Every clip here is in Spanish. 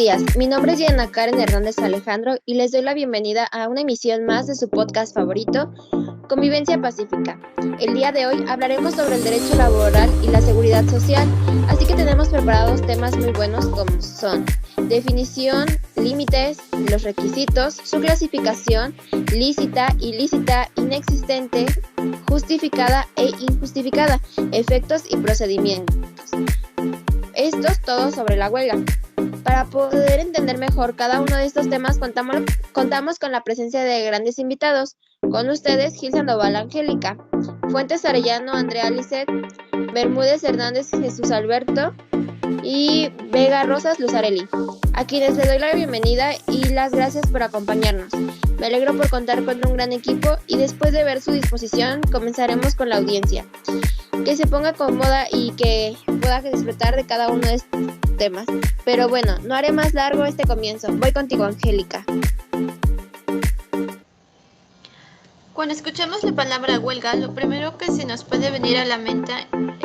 días, mi nombre es Diana Karen Hernández Alejandro y les doy la bienvenida a una emisión más de su podcast favorito, Convivencia Pacífica. El día de hoy hablaremos sobre el derecho laboral y la seguridad social, así que tenemos preparados temas muy buenos como son definición, límites, los requisitos, su clasificación, lícita, ilícita, inexistente, justificada e injustificada, efectos y procedimientos. Estos todos sobre la huelga. Para poder entender mejor cada uno de estos temas, contamos con la presencia de grandes invitados. Con ustedes, Gil Sandoval Angélica, Fuentes Arellano Andrea Lisset, Bermúdez Hernández Jesús Alberto y Vega Rosas Luzarelli, a quienes les doy la bienvenida y las gracias por acompañarnos. Me alegro por contar con un gran equipo y después de ver su disposición, comenzaremos con la audiencia. Que se ponga cómoda y que pueda disfrutar de cada uno de estos temas. Pero bueno, no haré más largo este comienzo. Voy contigo, Angélica. Cuando escuchamos la palabra huelga, lo primero que se nos puede venir a la mente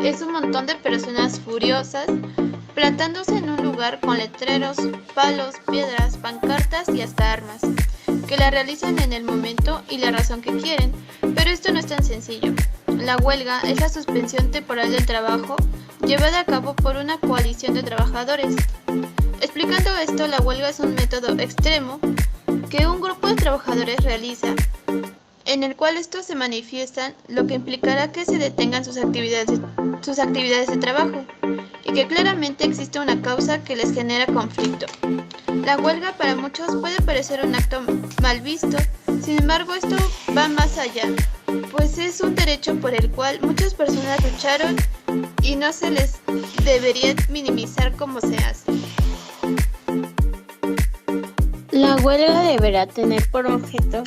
es un montón de personas furiosas plantándose en un lugar con letreros, palos, piedras, pancartas y hasta armas, que la realizan en el momento y la razón que quieren. Pero esto no es tan sencillo. La huelga es la suspensión temporal del trabajo llevada a cabo por una coalición de trabajadores. Explicando esto, la huelga es un método extremo que un grupo de trabajadores realiza, en el cual estos se manifiestan, lo que implicará que se detengan sus actividades de trabajo y que claramente existe una causa que les genera conflicto. La huelga para muchos puede parecer un acto mal visto, sin embargo esto va más allá, pues es un derecho por el cual muchas personas lucharon y no se les debería minimizar como se hace. La huelga deberá tener por objeto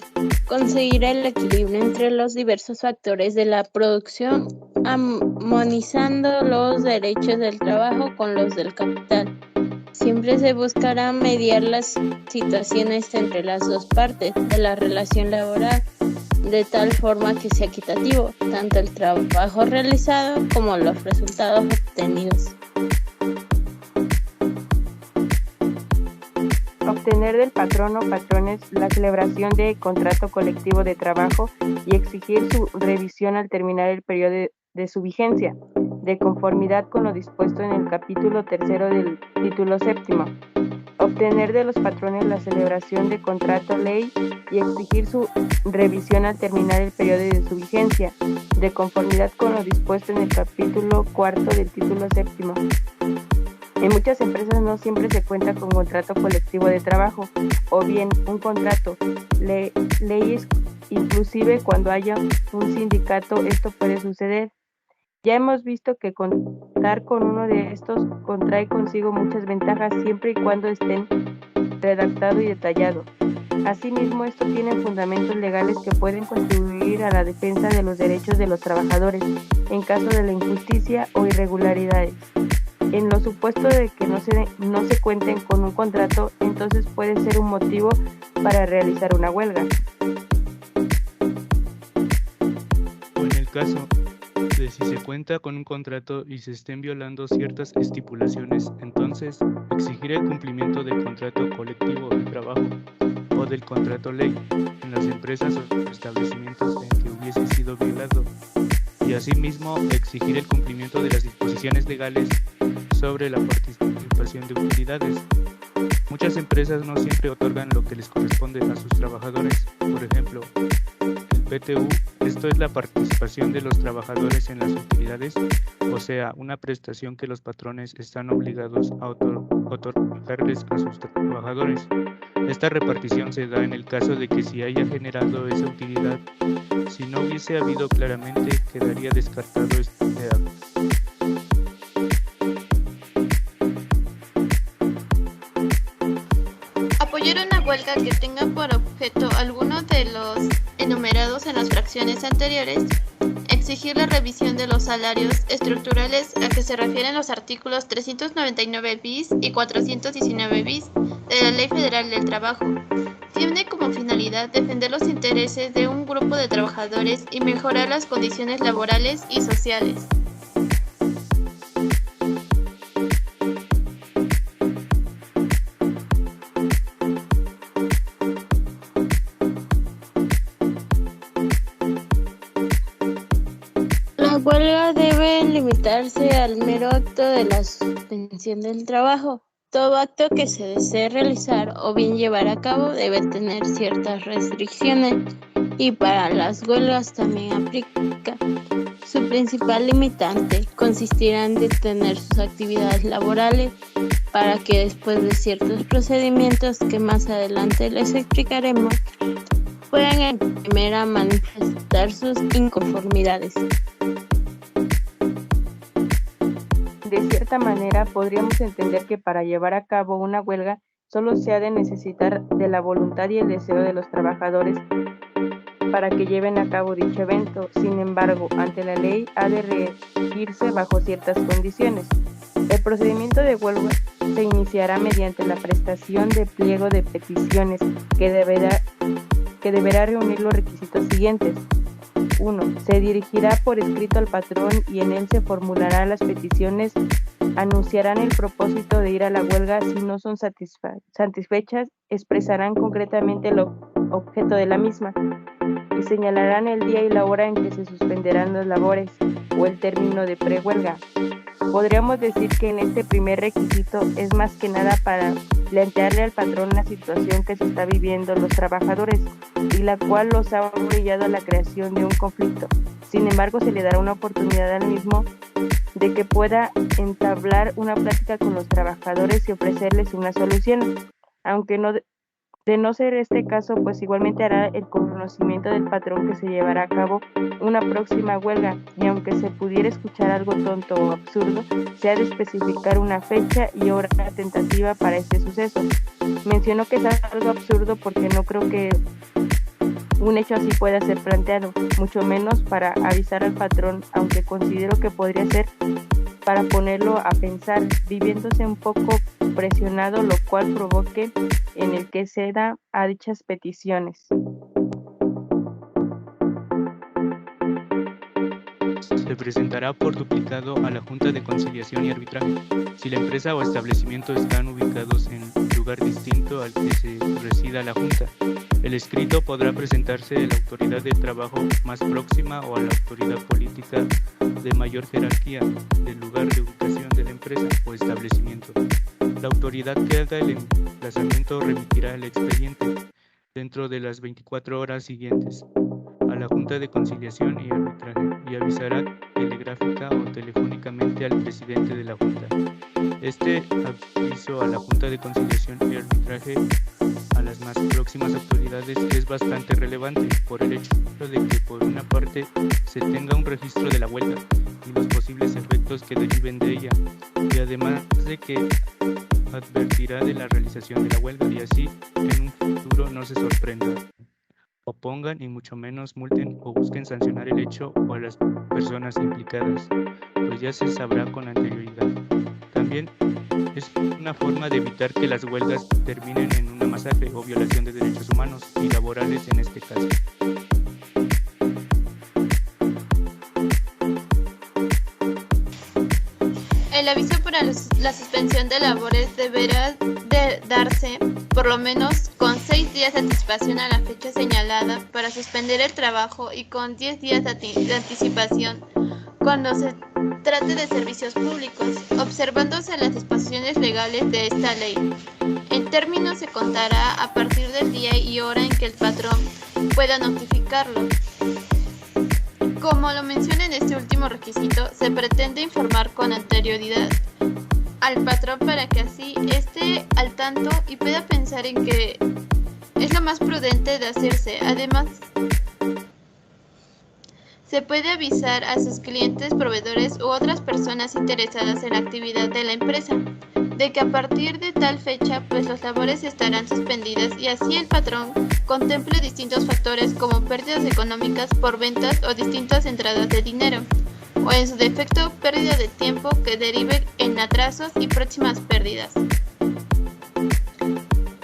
conseguir el equilibrio entre los diversos factores de la producción, armonizando los derechos del trabajo con los del capital. Siempre se buscará mediar las situaciones entre las dos partes de la relación laboral, de tal forma que sea equitativo, tanto el trabajo realizado como los resultados obtenidos. Obtener del patrón o patrones la celebración de contrato colectivo de trabajo y exigir su revisión al terminar el periodo de su vigencia, de conformidad con lo dispuesto en el capítulo 3 del título 7. Obtener de los patrones la celebración de contrato ley y exigir su revisión al terminar el periodo de su vigencia, de conformidad con lo dispuesto en el capítulo 4 del título 7. En muchas empresas no siempre se cuenta con contrato colectivo de trabajo o bien un contrato. Leyes, inclusive cuando haya un sindicato, esto puede suceder. Ya hemos visto que contar con uno de estos contrae consigo muchas ventajas siempre y cuando estén redactado y detallado. Asimismo, esto tiene fundamentos legales que pueden contribuir a la defensa de los derechos de los trabajadores en caso de la injusticia o irregularidades. En lo supuesto de que no se cuenten con un contrato, entonces puede ser un motivo para realizar una huelga. O en el caso de si se cuenta con un contrato y se estén violando ciertas estipulaciones, entonces exigir el cumplimiento del contrato colectivo de trabajo o del contrato ley en las empresas o establecimientos en que hubiese sido violado, y asimismo exigir el cumplimiento de las disposiciones legales sobre la participación de utilidades. Muchas empresas no siempre otorgan lo que les corresponde a sus trabajadores. Por ejemplo, el PTU, esto es la participación de los trabajadores en las utilidades, o sea, una prestación que los patrones están obligados a otorgarles a sus trabajadores. Esta repartición se da en el caso de que si haya generado esa utilidad, si no hubiese habido claramente, quedaría descartado este acto. Apoyar una huelga que tenga por objeto alguno de los enumerados en las fracciones anteriores, exigir la revisión de los salarios estructurales a que se refieren los artículos 399 bis y 419 bis de la Ley Federal del Trabajo, tiene como finalidad defender los intereses de un grupo de trabajadores y mejorar las condiciones laborales y sociales. limitarse al mero acto de la suspensión del trabajo. Todo acto que se desee realizar o bien llevar a cabo debe tener ciertas restricciones y para las huelgas también aplica. Su principal limitante consistirá en detener sus actividades laborales para que después de ciertos procedimientos que más adelante les explicaremos, puedan en primera manifestar sus inconformidades. De cierta manera, podríamos entender que para llevar a cabo una huelga solo se ha de necesitar de la voluntad y el deseo de los trabajadores para que lleven a cabo dicho evento. Sin embargo, ante la ley ha de regirse bajo ciertas condiciones. El procedimiento de huelga se iniciará mediante la prestación de pliego de peticiones que deberá reunir los requisitos siguientes. 1. Se dirigirá por escrito al patrón y en él se formularán las peticiones, anunciarán el propósito de ir a la huelga. Si no son satisfechas, expresarán concretamente el objeto de la misma y señalarán el día y la hora en que se suspenderán las labores o el término de prehuelga. Podríamos decir que en este primer requisito es más que nada para plantearle al patrón la situación que se está viviendo los trabajadores y la cual los ha orillado a la creación de un conflicto. Sin embargo, se le dará una oportunidad al mismo de que pueda entablar una plática con los trabajadores y ofrecerles una solución, aunque de no ser este caso, pues igualmente hará el conocimiento del patrón que se llevará a cabo una próxima huelga, y aunque se pudiera escuchar algo tonto o absurdo, se ha de especificar una fecha y hora tentativa para este suceso. Menciono que es algo absurdo porque no creo que un hecho así pueda ser planteado, mucho menos para avisar al patrón, aunque considero que podría ser para ponerlo a pensar, viviéndose un poco presionado, lo cual provoque en el que ceda a dichas peticiones. Se presentará por duplicado a la Junta de Conciliación y Arbitraje si la empresa o establecimiento están ubicados en lugar distinto al que se resida la Junta. El escrito podrá presentarse a la autoridad de trabajo más próxima o a la autoridad política de mayor jerarquía del lugar de ubicación de la empresa o establecimiento. La autoridad que haga el emplazamiento remitirá el expediente dentro de las 24 horas siguientes a la Junta de Conciliación y Arbitraje y avisará telegráfica o telefónicamente al presidente de la Junta. Este aviso a la Junta de Conciliación y Arbitraje a las más próximas autoridades es bastante relevante por el hecho de que por una parte se tenga un registro de la huelga y los posibles efectos que deriven de ella, y además de que advertirá de la realización de la huelga y así en un futuro no se sorprendan, opongan y mucho menos multen o busquen sancionar el hecho o a las personas implicadas, pues ya se sabrá con anterioridad. También es una forma de evitar que las huelgas terminen en una masacre o violación de derechos humanos y laborales en este caso. El aviso para la suspensión de labores deberá de darse por lo menos con 6 días de anticipación a la fecha señalada para suspender el trabajo y con 10 días de anticipación cuando se trate de servicios públicos, observándose las disposiciones legales de esta ley. El término se contará a partir del día y hora en que el patrón pueda notificarlo. Como lo menciona en este último requisito, se pretende informar con anterioridad al patrón para que así esté al tanto y pueda pensar en que es lo más prudente de hacerse. Además, se puede avisar a sus clientes, proveedores u otras personas interesadas en la actividad de la empresa de que a partir de tal fecha pues las labores estarán suspendidas y así el patrón contemple distintos factores como pérdidas económicas por ventas o distintas entradas de dinero o en su defecto pérdida de tiempo que derive en atrasos y próximas pérdidas.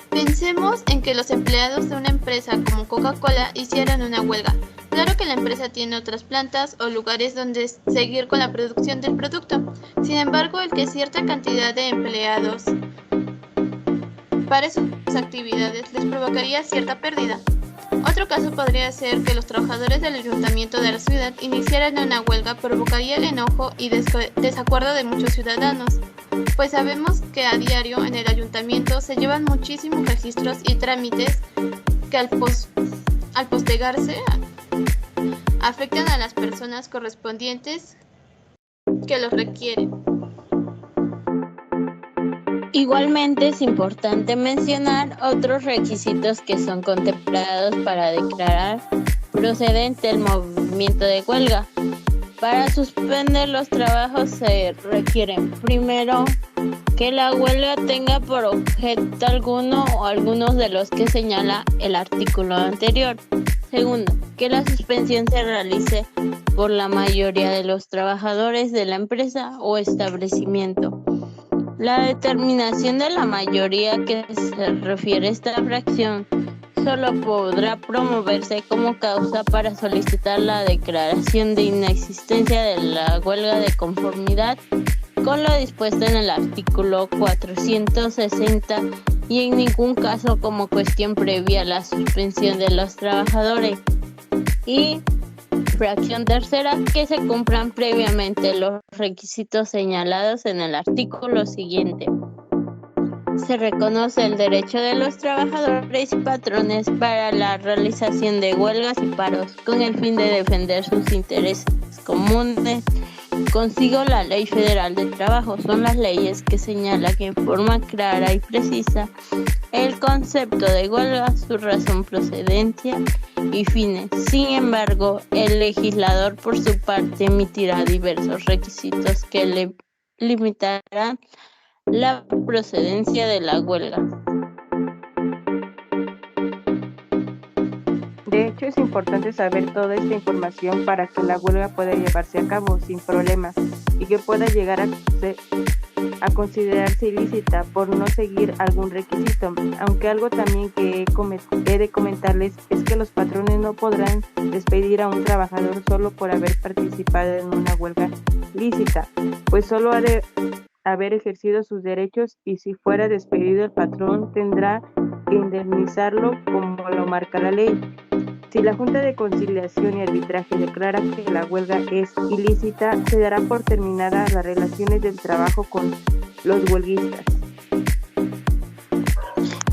Pensemos en que los empleados de una empresa como Coca-Cola hicieran una huelga. Claro que la empresa tiene otras plantas o lugares donde seguir con la producción del producto. Sin embargo, el que cierta cantidad de empleados pare sus actividades les provocaría cierta pérdida. Otro caso podría ser que los trabajadores del ayuntamiento de la ciudad iniciaran una huelga provocaría el enojo y desacuerdo de muchos ciudadanos, pues sabemos que a diario en el ayuntamiento se llevan muchísimos registros y trámites que al postergarse afectan a las personas correspondientes que los requieren. Igualmente es importante mencionar otros requisitos que son contemplados para declarar procedente el movimiento de huelga. Para suspender los trabajos se requieren, primero, que la huelga tenga por objeto alguno o algunos de los que señala el artículo anterior. Segundo, que la suspensión se realice por la mayoría de los trabajadores de la empresa o establecimiento. La determinación de la mayoría que se refiere a esta fracción solo podrá promoverse como causa para solicitar la declaración de inexistencia de la huelga de conformidad con lo dispuesto en el artículo 460 y en ningún caso como cuestión previa a la suspensión de los trabajadores. Y fracción tercera, que se cumplan previamente los requisitos señalados en el artículo siguiente. Se reconoce el derecho de los trabajadores y patrones para la realización de huelgas y paros con el fin de defender sus intereses comunes. Consigo la Ley Federal de Trabajo son las leyes que señalan en forma clara y precisa el concepto de huelga, su razón, procedencia y fines. Sin embargo, el legislador por su parte emitirá diversos requisitos que le limitarán la procedencia de la huelga. De hecho, es importante saber toda esta información para que la huelga pueda llevarse a cabo sin problemas y que pueda llegar a considerarse ilícita por no seguir algún requisito. Aunque algo también que he de comentarles es que los patrones no podrán despedir a un trabajador solo por haber participado en una huelga lícita, pues solo ha de haber ejercido sus derechos y si fuera despedido el patrón tendrá que indemnizarlo como lo marca la ley. Si la Junta de Conciliación y Arbitraje declara que la huelga es ilícita, se dará por terminadas las relaciones del trabajo con los huelguistas.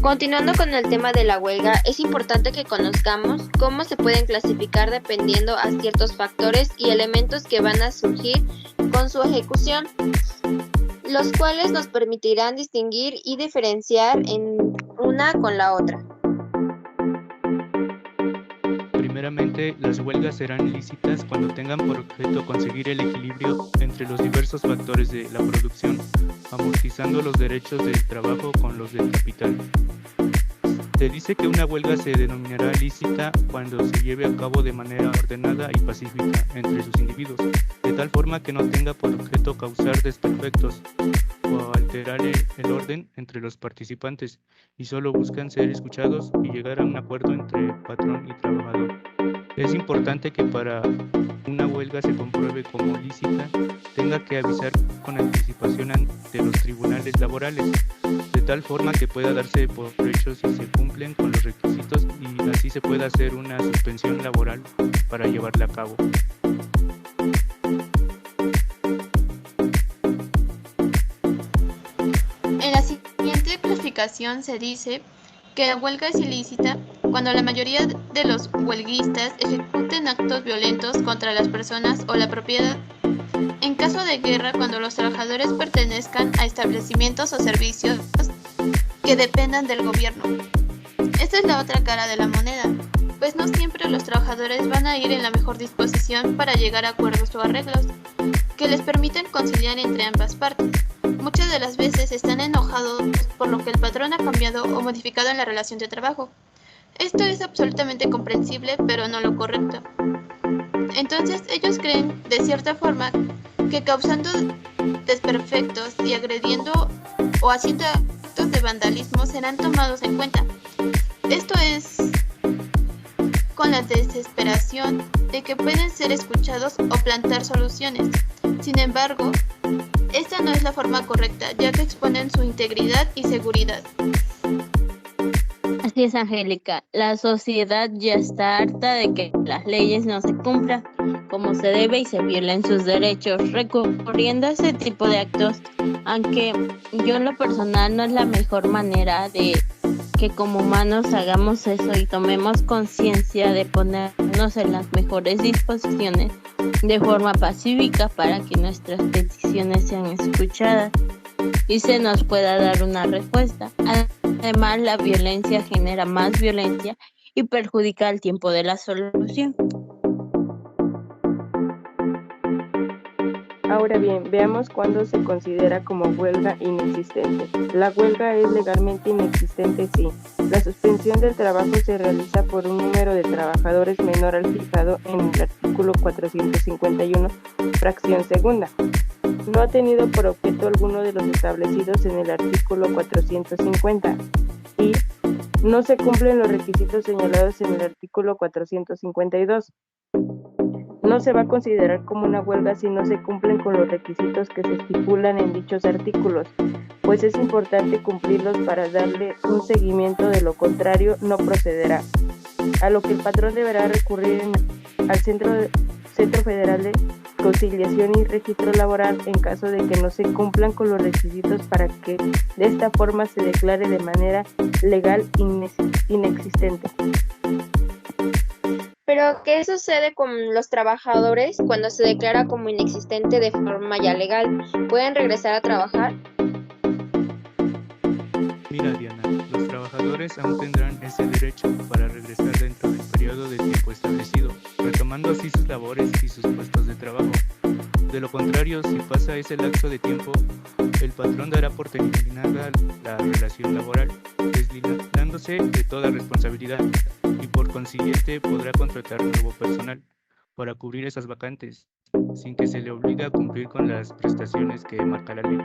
Continuando con el tema de la huelga, es importante que conozcamos cómo se pueden clasificar dependiendo a ciertos factores y elementos que van a surgir con su ejecución, los cuales nos permitirán distinguir y diferenciar en una con la otra. Primeramente, las huelgas serán lícitas cuando tengan por objeto conseguir el equilibrio entre los diversos factores de la producción, amortizando los derechos del trabajo con los del capital. Se dice que una huelga se denominará lícita cuando se lleve a cabo de manera ordenada y pacífica entre sus individuos, de tal forma que no tenga por objeto causar desperfectos o alterar el orden entre los participantes y solo buscan ser escuchados y llegar a un acuerdo entre patrón y trabajador. Es importante que para una huelga se compruebe como lícita, tenga que avisar con anticipación ante los tribunales laborales, de tal forma que pueda darse por hecho si se cumplen con los requisitos y así se pueda hacer una suspensión laboral para llevarla a cabo. En la siguiente clasificación se dice que la huelga es ilícita cuando la mayoría de los huelguistas ejecuten actos violentos contra las personas o la propiedad. En caso de guerra, cuando los trabajadores pertenezcan a establecimientos o servicios que dependan del gobierno. Esta es la otra cara de la moneda, pues no siempre los trabajadores van a ir en la mejor disposición para llegar a acuerdos o arreglos que les permitan conciliar entre ambas partes. Muchas de las veces están enojados por lo que el patrón ha cambiado o modificado en la relación de trabajo. Esto es absolutamente comprensible, pero no lo correcto. Entonces ellos creen, de cierta forma, que causando desperfectos y agrediendo o haciendo actos de vandalismo serán tomados en cuenta. Esto es con la desesperación de que pueden ser escuchados o plantear soluciones. Sin embargo, esta no es la forma correcta, ya que exponen su integridad y seguridad. Así es, Angélica. La sociedad ya está harta de que las leyes no se cumplan como se debe y se violen sus derechos, recurriendo a ese tipo de actos, aunque yo en lo personal no es la mejor manera de que como humanos hagamos eso y tomemos conciencia de ponernos en las mejores disposiciones de forma pacífica para que nuestras peticiones sean escuchadas y se nos pueda dar una respuesta. Además, la violencia genera más violencia y perjudica el tiempo de la solución. Ahora bien, veamos cuándo se considera como huelga inexistente. La huelga es legalmente inexistente si la suspensión del trabajo se realiza por un número de trabajadores menor al fijado en el artículo 451, fracción segunda. No ha tenido por objeto alguno de los establecidos en el artículo 450 y no se cumplen los requisitos señalados en el artículo 452. No se va a considerar como una huelga si no se cumplen con los requisitos que se estipulan en dichos artículos, pues es importante cumplirlos para darle un seguimiento, de lo contrario no procederá. A lo que el patrón deberá recurrir al Centro Federal de Conciliación y Registro Laboral en caso de que no se cumplan con los requisitos para que de esta forma se declare de manera legal inexistente. Pero, ¿qué sucede con los trabajadores cuando se declara como inexistente de forma ya legal? ¿Pueden regresar a trabajar? Mira, Diana, los trabajadores aún tendrán ese derecho para regresar dentro del periodo de tiempo establecido, retomando así sus labores y sus puestos de trabajo. De lo contrario, si pasa ese lapso de tiempo, el patrón dará por terminada la relación laboral, deslindándose de toda responsabilidad y por consiguiente podrá contratar nuevo personal para cubrir esas vacantes, sin que se le obligue a cumplir con las prestaciones que marca la ley.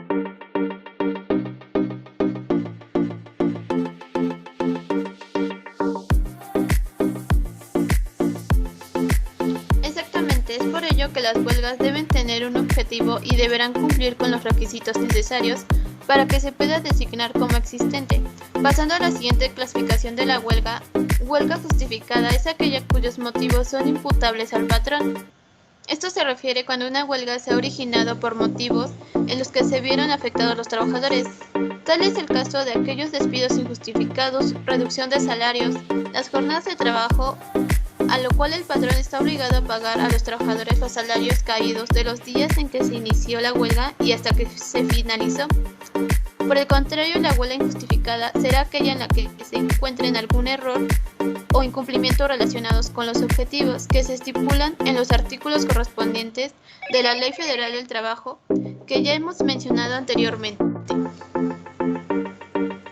Es por ello que las huelgas deben tener un objetivo y deberán cumplir con los requisitos necesarios para que se pueda designar como existente. Pasando a la siguiente clasificación de la huelga, huelga justificada es aquella cuyos motivos son imputables al patrón. Esto se refiere cuando una huelga se ha originado por motivos en los que se vieron afectados los trabajadores. Tal es el caso de aquellos despidos injustificados, reducción de salarios, las jornadas de trabajo, a lo cual el patrón está obligado a pagar a los trabajadores los salarios caídos de los días en que se inició la huelga y hasta que se finalizó. Por el contrario, la huelga injustificada será aquella en la que se encuentren algún error o incumplimiento relacionados con los objetivos que se estipulan en los artículos correspondientes de la Ley Federal del Trabajo que ya hemos mencionado anteriormente.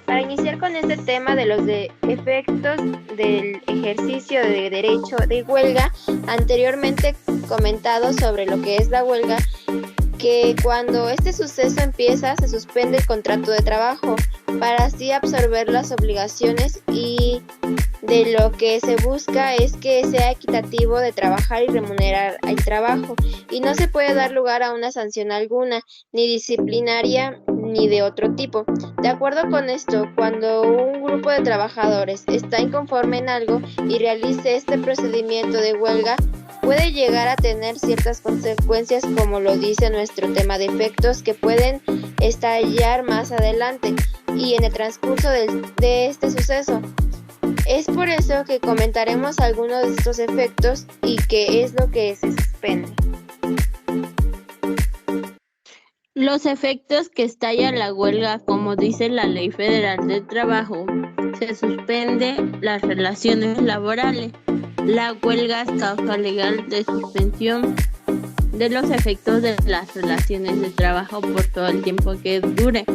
Para iniciar con este tema de los efectos del ejercicio de derecho de huelga, anteriormente comentado sobre lo que es la huelga, que cuando este suceso empieza se suspende el contrato de trabajo para así absorber las obligaciones, y de lo que se busca es que sea equitativo de trabajar y remunerar el trabajo, y no se puede dar lugar a una sanción alguna, ni disciplinaria ni de otro tipo. De acuerdo con esto, cuando un grupo de trabajadores está inconforme en algo y realice este procedimiento de huelga, puede llegar a tener ciertas consecuencias, como lo dice nuestro tema de efectos, que pueden estallar más adelante y en el transcurso de este suceso. Es por eso que comentaremos algunos de estos efectos y qué es lo que se suspende. Los efectos que estalla la huelga, como dice la Ley Federal del Trabajo, se suspende las relaciones laborales. La huelga es causa legal de suspensión de los efectos de las relaciones de trabajo por todo el tiempo que dure.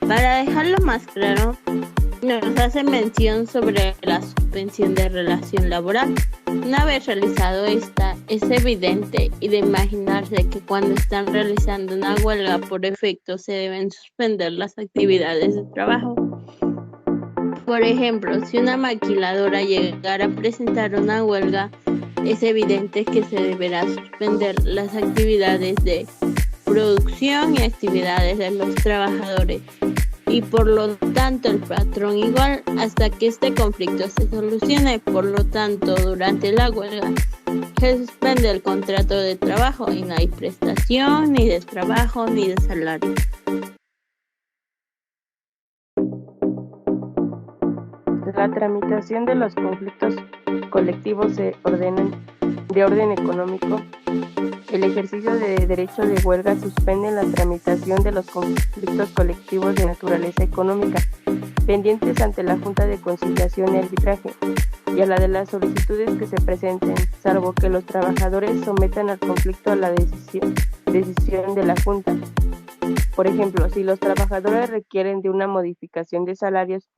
Para dejarlo más claro, nos hace mención sobre la suspensión de relación laboral. Una vez realizado esta, es evidente y de imaginarse que cuando están realizando una huelga por efecto se deben suspender las actividades de trabajo. Por ejemplo, si una maquiladora llegara a presentar una huelga, es evidente que se deberá suspender las actividades de producción y actividades de los trabajadores y por lo tanto el patrón igual hasta que este conflicto se solucione. Por lo tanto, durante la huelga se suspende el contrato de trabajo y no hay prestación ni de trabajo ni de salario. La tramitación de los conflictos colectivos de orden económico. El ejercicio de derecho de huelga suspende la tramitación de los conflictos colectivos de naturaleza económica pendientes ante la Junta de Conciliación y Arbitraje y a la de las solicitudes que se presenten, salvo que los trabajadores sometan al conflicto a la decisión de la Junta. Por ejemplo, si los trabajadores requieren de una modificación de salarios,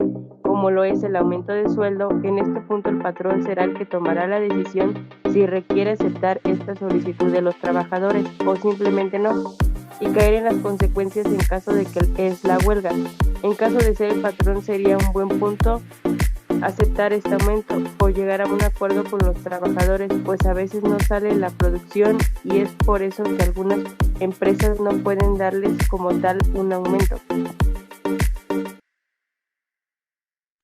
como lo es el aumento de sueldo, en este punto el patrón será el que tomará la decisión si requiere aceptar esta solicitud de los trabajadores o simplemente no, y caer en las consecuencias en caso de que es la huelga. En caso de ser el patrón, sería un buen punto aceptar este aumento o llegar a un acuerdo con los trabajadores, pues a veces no sale la producción y es por eso que algunas empresas no pueden darles como tal un aumento.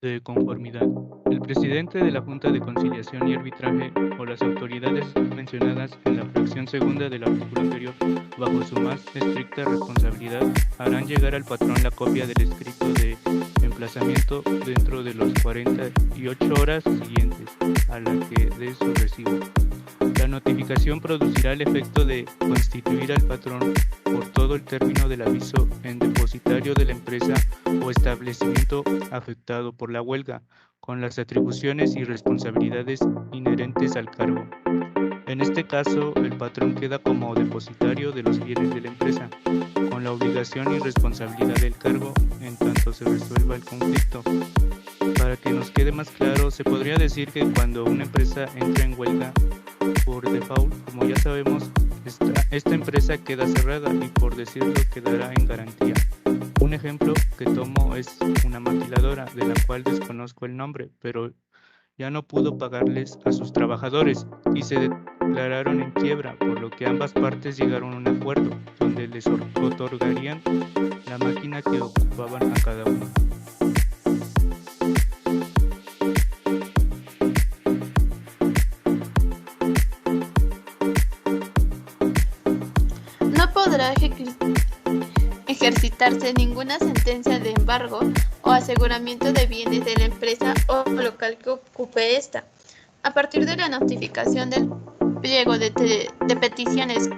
De conformidad. El presidente de la Junta de Conciliación y Arbitraje o las autoridades mencionadas en la fracción segunda del artículo anterior, bajo su más estricta responsabilidad, harán llegar al patrón la copia del escrito de emplazamiento dentro de los 48 horas siguientes a la que dé su recibo. La notificación producirá el efecto de constituir al patrón por todo el término del aviso en depositario de la empresa o establecimiento afectado por la huelga, con las atribuciones y responsabilidades inherentes al cargo. En este caso, el patrón queda como depositario de los bienes de la empresa, con la obligación y responsabilidad del cargo en tanto se resuelva el conflicto. Para que nos quede más claro, se podría decir que cuando una empresa entra en huelga por default, como ya sabemos, esta empresa queda cerrada y, por decirlo, quedará en garantía. Un ejemplo que tomo es una maquiladora, de la cual desconozco el nombre, pero ya no pudo pagarles a sus trabajadores y se declararon en quiebra, por lo que ambas partes llegaron a un acuerdo donde les otorgarían la máquina que ocupaban a cada uno. No podrá ejercitarse ninguna sentencia de embargo o aseguramiento de bienes de la empresa o local que ocupe esta. A partir de la notificación del pliego de peticiones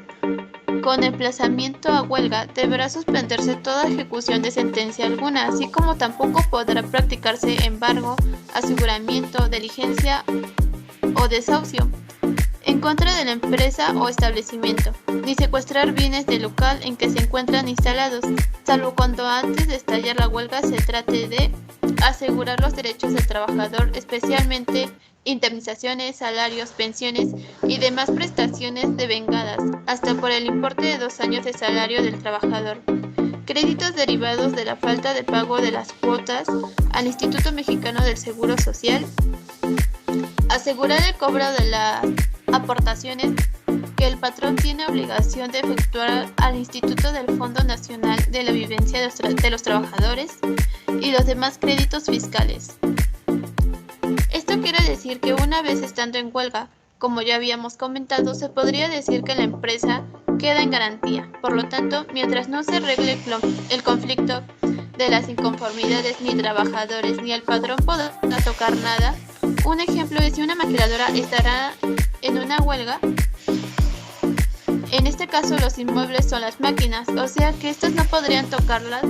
con emplazamiento a huelga, deberá suspenderse toda ejecución de sentencia alguna, así como tampoco podrá practicarse embargo, aseguramiento, diligencia o desahucio en contra de la empresa o establecimiento, ni secuestrar bienes del local en que se encuentran instalados, salvo cuando antes de estallar la huelga se trate de asegurar los derechos del trabajador, especialmente indemnizaciones, salarios, pensiones y demás prestaciones devengadas, hasta por el importe de 2 años de salario del trabajador. Créditos derivados de la falta de pago de las cuotas al Instituto Mexicano del Seguro Social. Asegurar el cobro de las aportaciones que el patrón tiene obligación de efectuar al Instituto del Fondo Nacional de la Vivencia de los Trabajadores y los demás créditos fiscales. Esto quiere decir que una vez estando en huelga, como ya habíamos comentado, se podría decir que la empresa queda en garantía. Por lo tanto, mientras no se arregle el conflicto de las inconformidades, ni trabajadores ni el patrón podrá tocar nada. Un ejemplo es si una maquiladora estará en una huelga. En este caso, los inmuebles son las máquinas, o sea que estas no podrían tocarlas,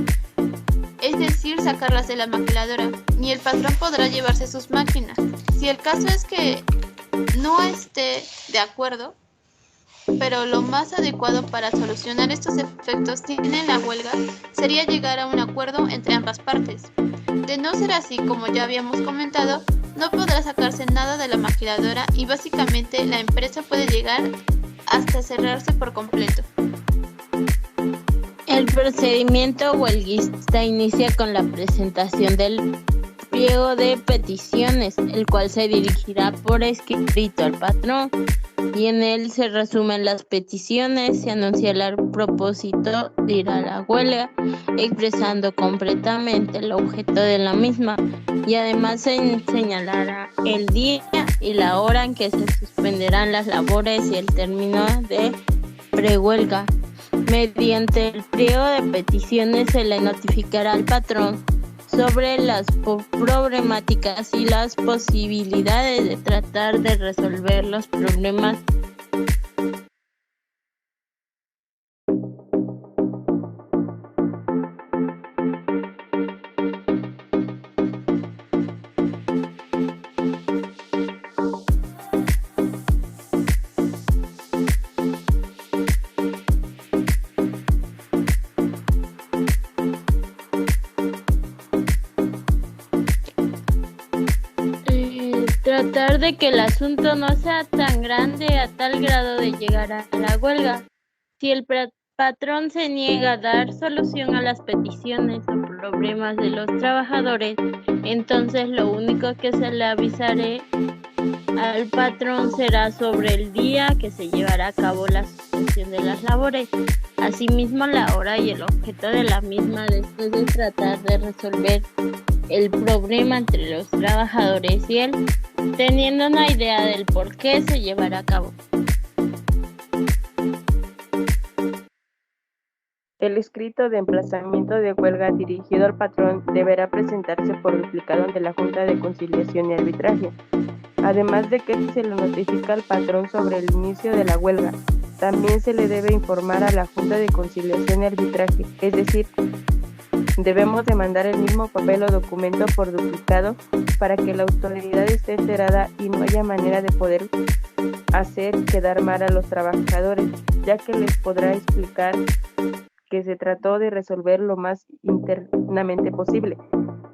es decir, sacarlas de la maquiladora, ni el patrón podrá llevarse sus máquinas. Si el caso es que no esté de acuerdo, pero lo más adecuado para solucionar estos efectos tiene la huelga sería llegar a un acuerdo entre ambas partes. De no ser así, como ya habíamos comentado, no podrá sacarse nada de la maquiladora y básicamente la empresa puede llegar hasta cerrarse por completo. El procedimiento huelguista inicia con la presentación del pliego de peticiones, el cual se dirigirá por escrito al patrón, y en él se resumen las peticiones, se anuncia el propósito de ir a la huelga, expresando completamente el objeto de la misma, y además se señalará el día y la hora en que se suspenderán las labores y el término de prehuelga. Mediante el pliego de peticiones se le notificará al patrón sobre las problemáticas y las posibilidades de tratar de resolver los problemas. Tratar de que el asunto no sea tan grande a tal grado de llegar a la huelga. Si el patrón se niega a dar solución a las peticiones o problemas de los trabajadores, entonces lo único que se le avisará al patrón será sobre el día que se llevará a cabo la suspensión de las labores, asimismo la hora y el objeto de la misma, después de tratar de resolver el problema entre los trabajadores y él, teniendo una idea del por qué se llevará a cabo. El escrito de emplazamiento de huelga dirigido al patrón deberá presentarse por duplicado ante la Junta de Conciliación y Arbitraje. Además de que se le notifica al patrón sobre el inicio de la huelga, también se le debe informar a la Junta de Conciliación y Arbitraje, es decir, debemos de mandar el mismo papel o documento por duplicado para que la autoridad esté enterada y no haya manera de poder hacer quedar mal a los trabajadores, ya que les podrá explicar que se trató de resolver lo más internamente posible,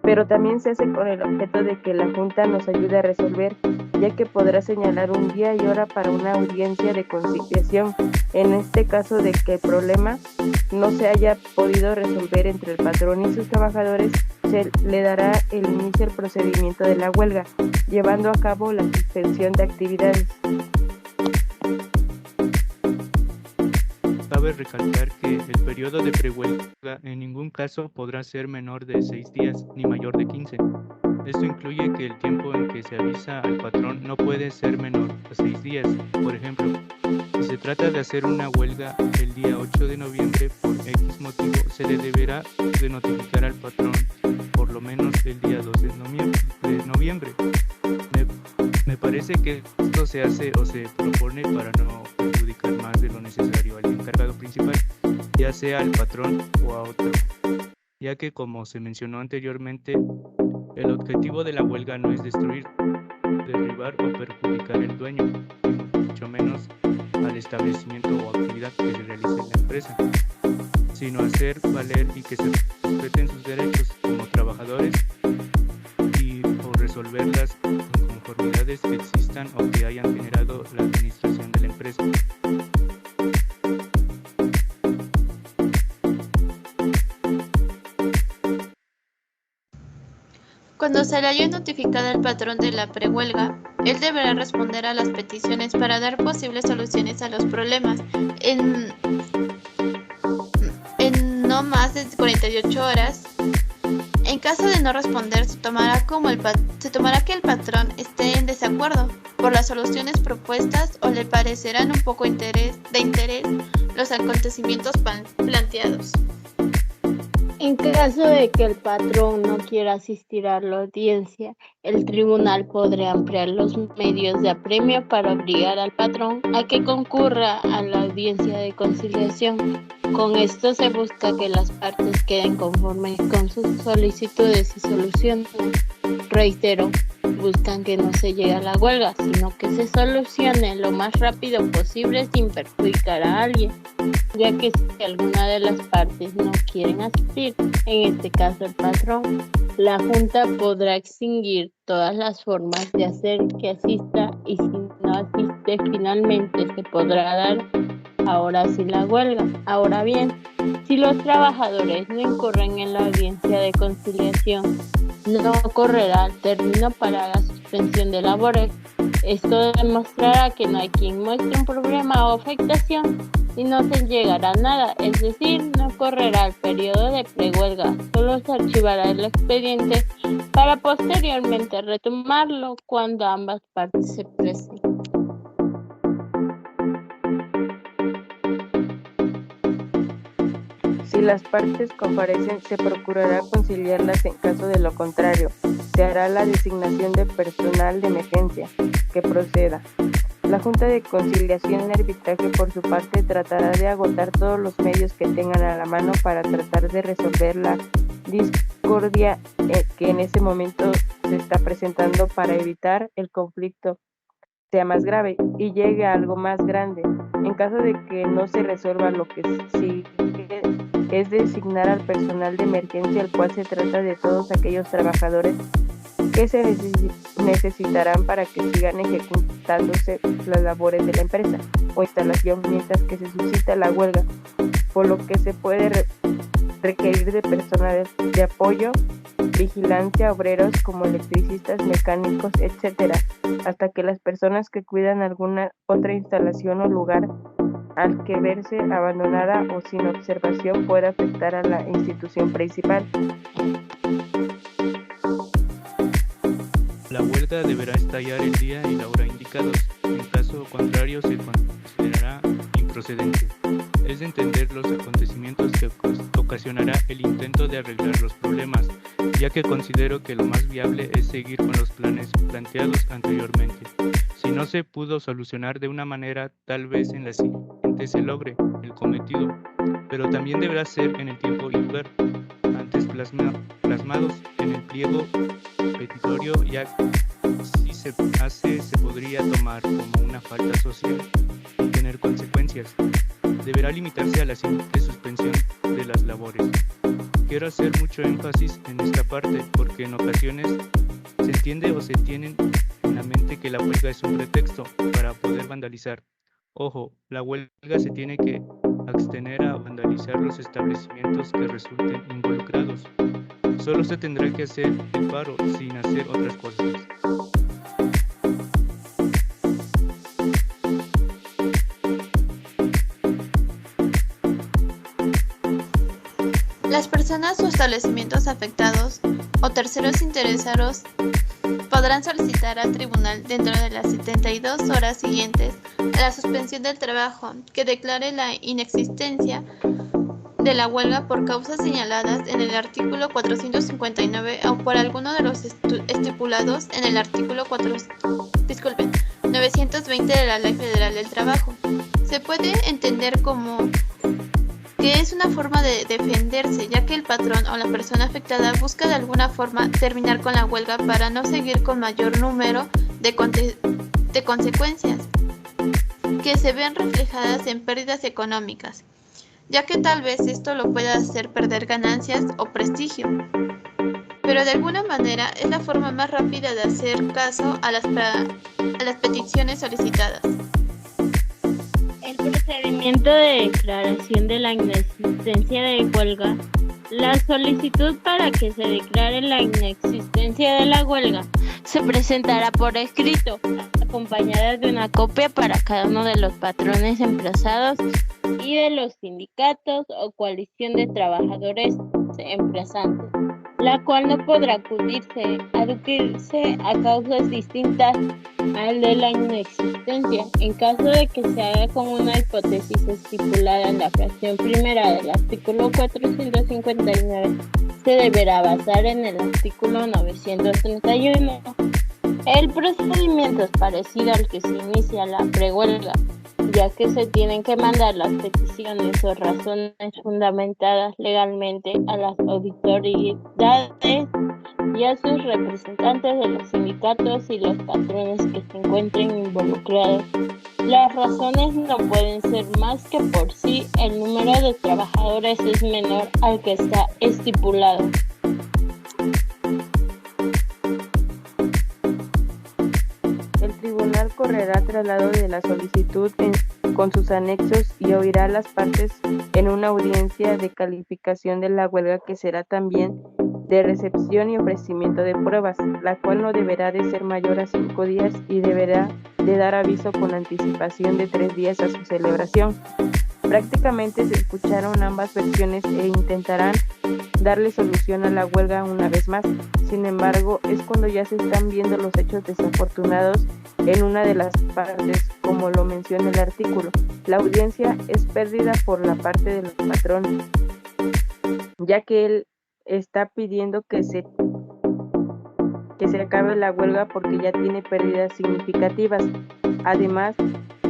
pero también se hace con el objeto de que la Junta nos ayude a resolver, ya que podrá señalar un día y hora para una audiencia de conciliación. En este caso de que el problema no se haya podido resolver entre el patrón y sus trabajadores, se le dará el inicio al procedimiento de la huelga, llevando a cabo la suspensión de actividades. Cabe recalcar que el periodo de prehuelga en ningún caso podrá ser menor de 6 días ni mayor de 15. Esto incluye que el tiempo en que se avisa al patrón no puede ser menor a 6 días. Por ejemplo, si se trata de hacer una huelga el día 8 de noviembre por X motivo, se le deberá de notificar al patrón por lo menos el día 2 de noviembre. Me parece que esto se hace o se propone para no perjudicar más de lo necesario al encargado principal, ya sea al patrón o a otro, ya que, como se mencionó anteriormente, el objetivo de la huelga no es destruir, derribar o perjudicar el dueño, y mucho menos al establecimiento o actividad que se realice en la empresa, sino hacer valer y que se respeten sus derechos como trabajadores y o resolver las inconformidades que existan o que hayan generado la administración de la empresa. Cuando se le haya notificado al patrón de la prehuelga, él deberá responder a las peticiones para dar posibles soluciones a los problemas en no más de 48 horas. En caso de no responder, se tomará que el patrón esté en desacuerdo por las soluciones propuestas o le parecerán un poco de interés los acontecimientos planteados. En caso de que el patrón no quiera asistir a la audiencia, el tribunal podrá ampliar los medios de apremio para obligar al patrón a que concurra a la audiencia de conciliación. Con esto se busca que las partes queden conformes con sus solicitudes y soluciones. Reitero, buscan que no se llegue a la huelga, sino que se solucione lo más rápido posible sin perjudicar a alguien, ya que si alguna de las partes no quieren asistir, en este caso el patrón, la Junta podrá extinguir todas las formas de hacer que asista, y si no asiste finalmente se podrá dar ahora sí la huelga. Ahora bien, si los trabajadores no incurren en la audiencia de conciliación, no correrá al término para la suspensión de labores. Esto demostrará que no hay quien muestre un problema o afectación y no se llegará a nada, es decir, no correrá el periodo de prehuelga, solo se archivará el expediente para posteriormente retomarlo cuando ambas partes se presten. Si las partes comparecen, se procurará conciliarlas. En caso de lo contrario, se hará la designación de personal de emergencia que proceda. La Junta de Conciliación y Arbitraje, por su parte, tratará de agotar todos los medios que tengan a la mano para tratar de resolver la discordia que en ese momento se está presentando, para evitar el conflicto sea más grave y llegue a algo más grande. En caso de que no se resuelva, lo que sigue es designar al personal de emergencia, el cual se trata de todos aquellos trabajadores que se necesitarán para que sigan ejecutándose las labores de la empresa o instalación mientras que se suscita la huelga, por lo que se puede requerir de personal de apoyo, vigilancia, obreros como electricistas, mecánicos, etcétera, hasta que las personas que cuidan alguna otra instalación o lugar al que verse abandonada o sin observación pueda afectar a la institución principal. La huelga deberá estallar el día y la hora indicados. En caso contrario, se considerará improcedente. Es de entender los acontecimientos que ocasionará el intento de arreglar los problemas, ya que considero que lo más viable es seguir con los planes planteados anteriormente. Si no se pudo solucionar de una manera, tal vez en la siguiente se logre el cometido, pero también deberá ser en el tiempo y lugar antes plasmados en el pliego petitorio, ya si se hace se podría tomar como una falta social y tener consecuencias. Deberá limitarse a la simple suspensión de las labores. Quiero hacer mucho énfasis en esta parte porque en ocasiones se entiende o se tienen en la mente que la huelga es un pretexto para poder vandalizar. Ojo, la huelga se tiene que abstener a vandalizar los establecimientos que resulten involucrados. Solo se tendrá que hacer el paro sin hacer otras cosas. Las personas o establecimientos afectados o terceros interesados podrán solicitar al tribunal dentro de las 72 horas siguientes a la suspensión del trabajo que declare la inexistencia de la huelga por causas señaladas en el artículo 459 o por alguno de los estipulados en el artículo 920 de la Ley Federal del Trabajo. Se puede entender como que es una forma de defenderse, ya que el patrón o la persona afectada busca de alguna forma terminar con la huelga para no seguir con mayor número de consecuencias que se vean reflejadas en pérdidas económicas, ya que tal vez esto lo pueda hacer perder ganancias o prestigio. Pero de alguna manera es la forma más rápida de hacer caso a las peticiones solicitadas. El procedimiento de declaración de la inexistencia de huelga. La solicitud para que se declare la inexistencia de la huelga se presentará por escrito, acompañada de una copia para cada uno de los patrones emplazados y de los sindicatos o coalición de trabajadores emplazantes, la cual no podrá acudirse a causas distintas al de la inexistencia. En caso de que se haga con una hipótesis estipulada en la fracción primera del artículo 459, se deberá basar en el artículo 931. El procedimiento es parecido al que se inicia la prehuelga, ya que se tienen que mandar las peticiones o razones fundamentadas legalmente a las autoridades y a sus representantes de los sindicatos y los patrones que se encuentren involucrados. Las razones no pueden ser más que por si el número de trabajadores es menor al que está estipulado. El tribunal correrá traslado de la solicitud con sus anexos y oirá a las partes en una audiencia de calificación de la huelga, que será también de recepción y ofrecimiento de pruebas, la cual no deberá de ser mayor a 5 días y deberá de dar aviso con anticipación de 3 días a su celebración. Prácticamente se escucharon ambas versiones e intentarán darle solución a la huelga una vez más. Sin embargo, es cuando ya se están viendo los hechos desafortunados en una de las partes, como lo menciona el artículo. La audiencia es pérdida por la parte del patrón, ya que él está pidiendo que se acabe la huelga porque ya tiene pérdidas significativas. Además,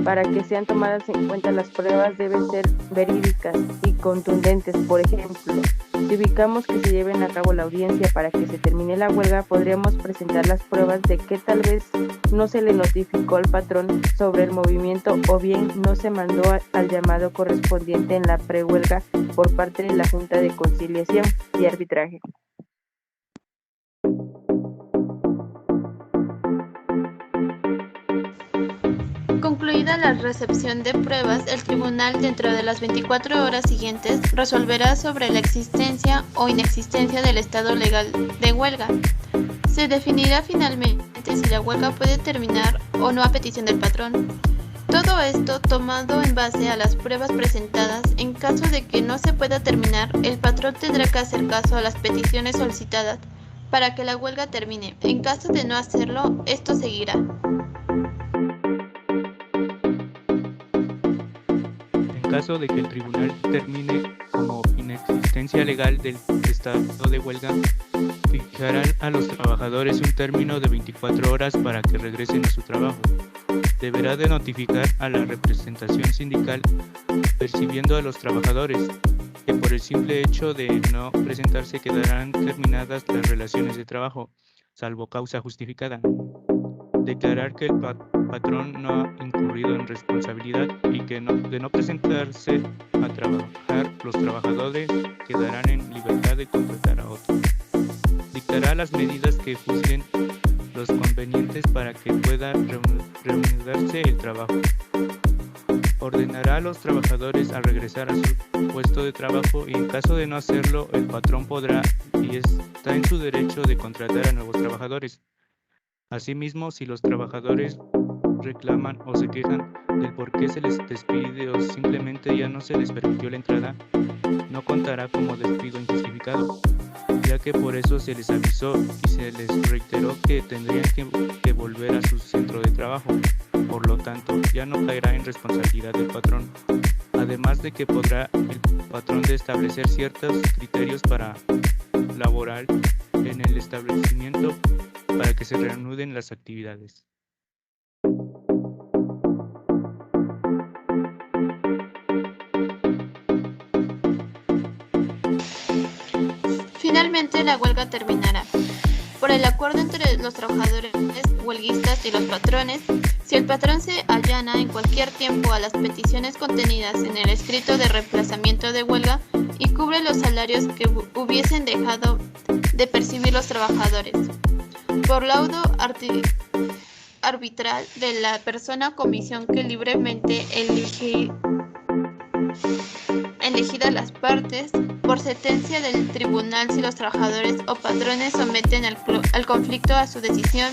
para que sean tomadas en cuenta las pruebas deben ser verídicas y contundentes. Por ejemplo, si ubicamos que se lleven a cabo la audiencia para que se termine la huelga, podríamos presentar las pruebas de que tal vez no se le notificó al patrón sobre el movimiento o bien no se mandó al llamado correspondiente en la prehuelga por parte de la Junta de Conciliación y Arbitraje. Concluida la recepción de pruebas, el tribunal dentro de las 24 horas siguientes resolverá sobre la existencia o inexistencia del estado legal de huelga. Se definirá finalmente si la huelga puede terminar o no a petición del patrón. Todo esto tomado en base a las pruebas presentadas. En caso de que no se pueda terminar, el patrón tendrá que hacer caso a las peticiones solicitadas para que la huelga termine. En caso de no hacerlo, esto seguirá. En caso de que el tribunal determine como inexistencia legal del estado de huelga, fijará a los trabajadores un término de 24 horas para que regresen a su trabajo. Deberá de notificar a la representación sindical percibiendo a los trabajadores que por el simple hecho de no presentarse quedarán terminadas las relaciones de trabajo, salvo causa justificada. Declarar que el patrón no ha incurrido en responsabilidad y que de no presentarse a trabajar, los trabajadores quedarán en libertad de contratar a otros. Dictará las medidas que juzguen los convenientes para que pueda reanudarse el trabajo. Ordenará a los trabajadores a regresar a su puesto de trabajo y en caso de no hacerlo, el patrón podrá y está en su derecho de contratar a nuevos trabajadores. Asimismo, si los trabajadores reclaman o se quejan del por qué se les despide o simplemente ya no se les permitió la entrada, no contará como despido injustificado, ya que por eso se les avisó y se les reiteró que tendrían que volver a su centro de trabajo. Por lo tanto, ya no caerá en responsabilidad del patrón, además de que podrá el patrón de establecer ciertos criterios para laboral en el establecimiento para que se reanuden las actividades. Finalmente, la huelga terminará. Por el acuerdo entre los trabajadores huelguistas y los patrones, si el patrón se allana en cualquier tiempo a las peticiones contenidas en el escrito de reemplazamiento de huelga y cubre los salarios que hubiesen dejado de percibir los trabajadores, por laudo arbitral de la persona o comisión que libremente elegida las partes, por sentencia del tribunal si los trabajadores o patrones someten al conflicto a su decisión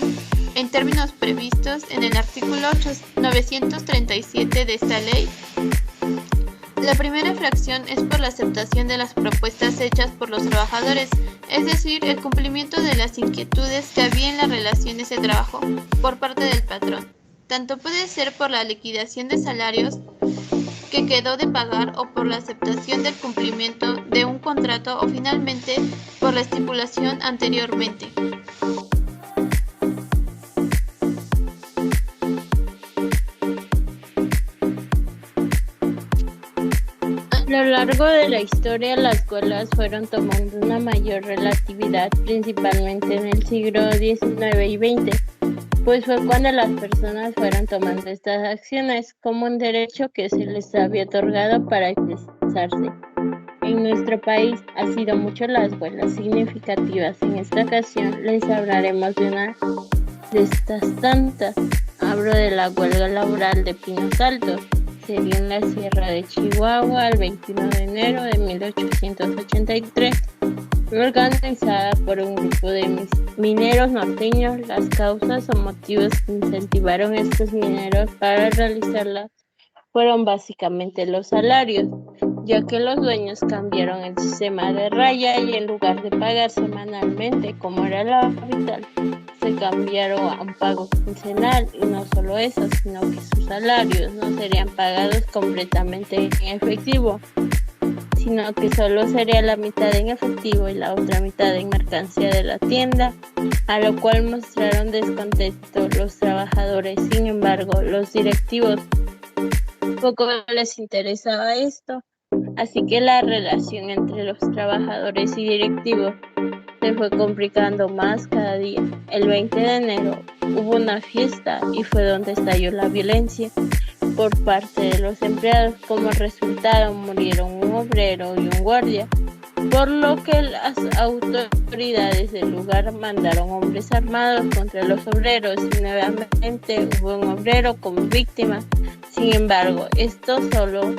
en términos previstos en el artículo 937 de esta ley. La primera fracción es por la aceptación de las propuestas hechas por los trabajadores, es decir, el cumplimiento de las inquietudes que había en las relaciones de trabajo por parte del patrón. Tanto puede ser por la liquidación de salarios que quedó de pagar o por la aceptación del cumplimiento de un contrato o finalmente por la estipulación anteriormente. A lo largo de la historia, las huelgas fueron tomando una mayor relatividad, principalmente en el siglo XIX y XX, pues fue cuando las personas fueron tomando estas acciones como un derecho que se les había otorgado para expresarse. En nuestro país ha sido mucho las huelgas significativas. En esta ocasión les hablaremos de una de estas tantas. Hablo de la huelga laboral de Pinos Altos. Se dio en la Sierra de Chihuahua el 21 de enero de 1883. organizada por un grupo de mineros norteños. Las causas o motivos que incentivaron a estos mineros para realizarla fueron básicamente los salarios, ya que los dueños cambiaron el sistema de raya y en lugar de pagar semanalmente como era lo habitual, se cambiaron a un pago quincenal. Y no solo eso, sino que sus salarios no serían pagados completamente en efectivo, sino que solo sería la mitad en efectivo y la otra mitad en mercancía de la tienda, a lo cual mostraron descontento los trabajadores. Sin embargo, los directivos poco les interesaba esto, así que la relación entre los trabajadores y directivos se fue complicando más cada día. El 20 de enero hubo una fiesta y fue donde estalló la violencia por parte de los empleados. Como resultado, murieron un obrero y un guardia, por lo que las autoridades del lugar mandaron hombres armados contra los obreros y nuevamente hubo un obrero como víctima. Sin embargo, esto solo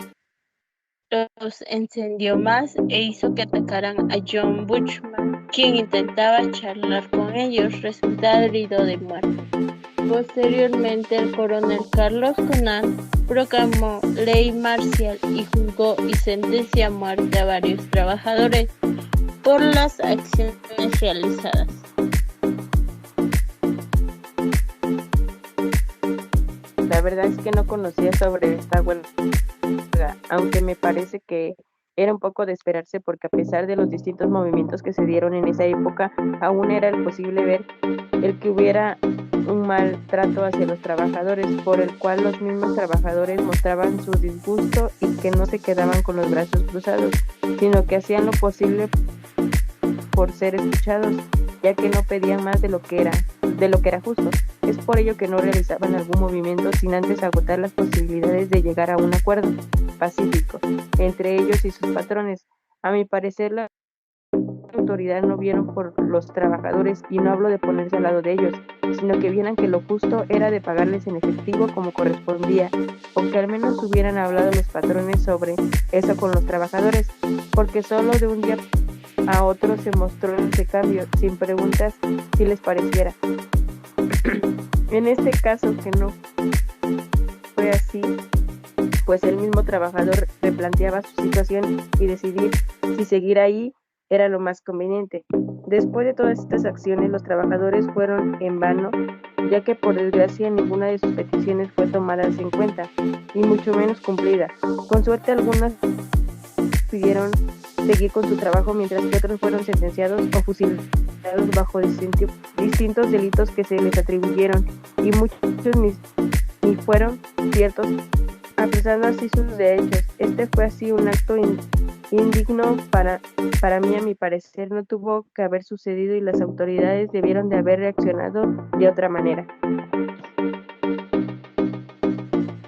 los encendió más e hizo que atacaran a John Buchman, quien intentaba charlar con ellos. Resulta herido de muerte. Posteriormente, el coronel Carlos Conan proclamó ley marcial y juzgó y sentenció a muerte a varios trabajadores por las acciones realizadas. La verdad es que no conocía sobre esta huelga, aunque me parece que era un poco de esperarse porque a pesar de los distintos movimientos que se dieron en esa época, aún era posible ver el que hubiera un maltrato hacia los trabajadores, por el cual los mismos trabajadores mostraban su disgusto y que no se quedaban con los brazos cruzados, sino que hacían lo posible por ser escuchados, ya que no pedían más de lo que era justo. Es por ello que no realizaban algún movimiento sin antes agotar las posibilidades de llegar a un acuerdo pacífico entre ellos y sus patrones. A mi parecer, la autoridad no vieron por los trabajadores, y no hablo de ponerse al lado de ellos, sino que vieran que lo justo era de pagarles en efectivo como correspondía, o que al menos hubieran hablado los patrones sobre eso con los trabajadores, porque solo de un día a otro se mostró ese cambio, sin preguntas si les pareciera. En este caso, que no fue así, pues el mismo trabajador replanteaba su situación y decidir si seguir ahí era lo más conveniente. Después de todas estas acciones, los trabajadores fueron en vano, ya que por desgracia ninguna de sus peticiones fue tomada en cuenta, y mucho menos cumplida. Con suerte, algunas pidieron seguir con su trabajo, mientras que otros fueron sentenciados o fusilados bajo distintos delitos que se les atribuyeron, y muchos ni fueron ciertos, apresando así sus derechos. Este fue así un acto indigno para mí, a mi parecer. No tuvo que haber sucedido y las autoridades debieron de haber reaccionado de otra manera.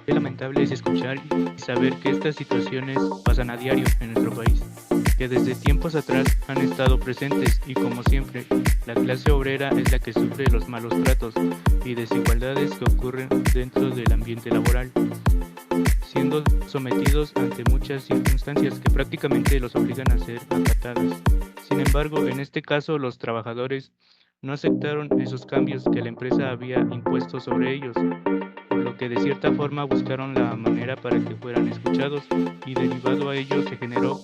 Qué lamentable es escuchar y saber que estas situaciones pasan a diario en nuestro país, que desde tiempos atrás han estado presentes, y como siempre, la clase obrera es la que sufre los malos tratos y desigualdades que ocurren dentro del ambiente laboral, siendo sometidos ante muchas circunstancias que prácticamente los obligan a ser acatadas. Sin embargo, en este caso, los trabajadores no aceptaron esos cambios que la empresa había impuesto sobre ellos, por lo que de cierta forma buscaron la manera para que fueran escuchados, y derivado a ello se generó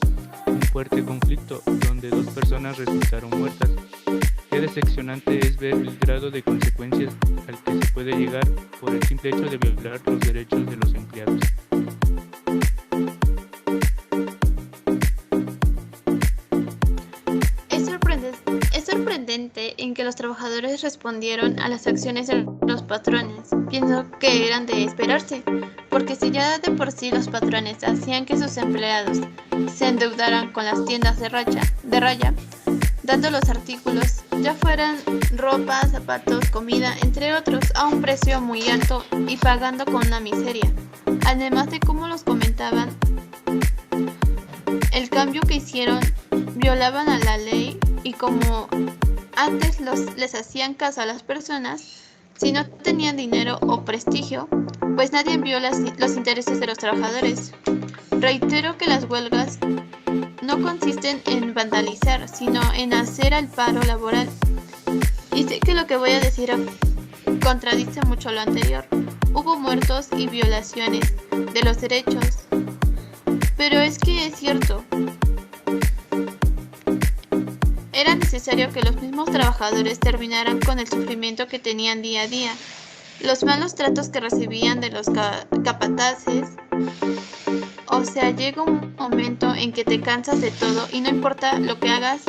un fuerte conflicto donde 2 personas resultaron muertas. Qué decepcionante es ver el grado de consecuencias al que se puede llegar por el simple hecho de violar los derechos de los empleados. Es sorprendente en que los trabajadores respondieron a las acciones de los patrones. Pienso que eran de esperarse, porque si ya de por sí los patrones hacían que sus empleados se endeudaran con las tiendas de raya, dando los artículos, ya fueran ropa, zapatos, comida, entre otros, a un precio muy alto y pagando con una miseria. Además de cómo los comentaban, el cambio que hicieron violaban a la ley, y como antes les hacían caso a las personas, si no tenían dinero o prestigio, pues nadie vio los intereses de los trabajadores. Reitero que las huelgas no consisten en vandalizar, sino en hacer al paro laboral. Y sé que lo que voy a decir contradice mucho lo anterior. Hubo muertos y violaciones de los derechos, pero es que es cierto. Era necesario que los mismos trabajadores terminaran con el sufrimiento que tenían día a día, los malos tratos que recibían de los capataces. O sea, llega un momento en que te cansas de todo y no importa lo que hagas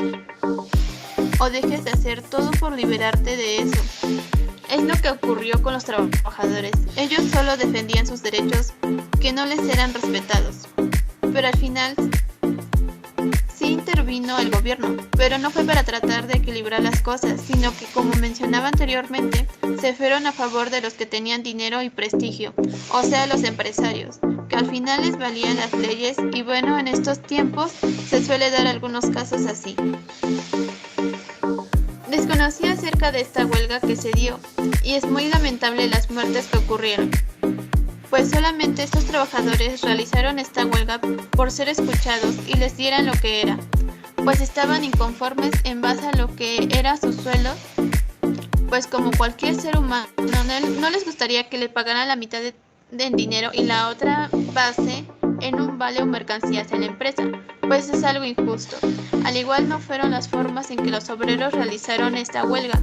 o dejes de hacer, todo por liberarte de eso. Es lo que ocurrió con los trabajadores. Ellos solo defendían sus derechos que no les eran respetados. Pero al final sí intervino el gobierno, pero no fue para tratar de equilibrar las cosas, sino que, como mencionaba anteriormente, se fueron a favor de los que tenían dinero y prestigio, o sea, los empresarios, que al final les valían las leyes. Y bueno, en estos tiempos se suele dar algunos casos así. Desconocí acerca de esta huelga que se dio, y es muy lamentable las muertes que ocurrieron, pues solamente estos trabajadores realizaron esta huelga por ser escuchados y les dieran lo que era, pues estaban inconformes en base a lo que era su sueldo, pues como cualquier ser humano, no les gustaría que le pagaran la mitad en dinero y la otra base en un vale o mercancías en la empresa, pues es algo injusto. Al igual no fueron las formas en que los obreros realizaron esta huelga,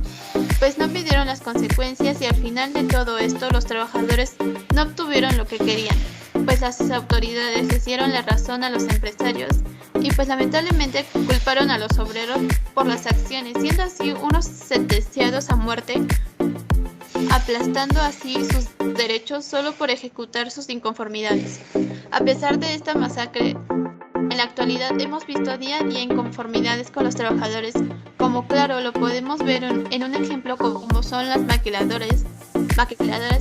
pues no midieron las consecuencias, y al final de todo esto los trabajadores no obtuvieron lo que querían, pues las autoridades les dieron la razón a los empresarios y pues lamentablemente culparon a los obreros por las acciones, siendo así unos sentenciados a muerte, aplastando así sus derechos solo por ejecutar sus inconformidades. A pesar de esta masacre, en la actualidad hemos visto día a día inconformidades con los trabajadores, como claro lo podemos ver en un ejemplo como son las maquiladoras,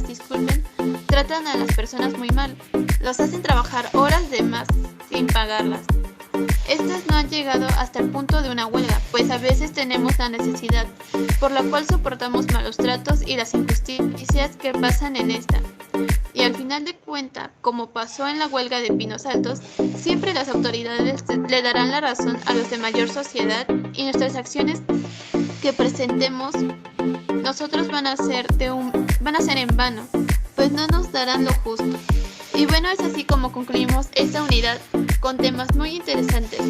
disculpen, tratan a las personas muy mal, los hacen trabajar horas de más sin pagarlas. Estas no han llegado hasta el punto de una huelga, pues a veces tenemos la necesidad, por la cual soportamos malos tratos y las injusticias que pasan en esta. Y al final de cuentas, como pasó en la huelga de Pinos Altos, siempre las autoridades le darán la razón a los de mayor sociedad, y nuestras acciones que presentemos nosotros van a ser en vano, pues no nos darán lo justo. Y bueno, es así como concluimos esta unidad con temas muy interesantes.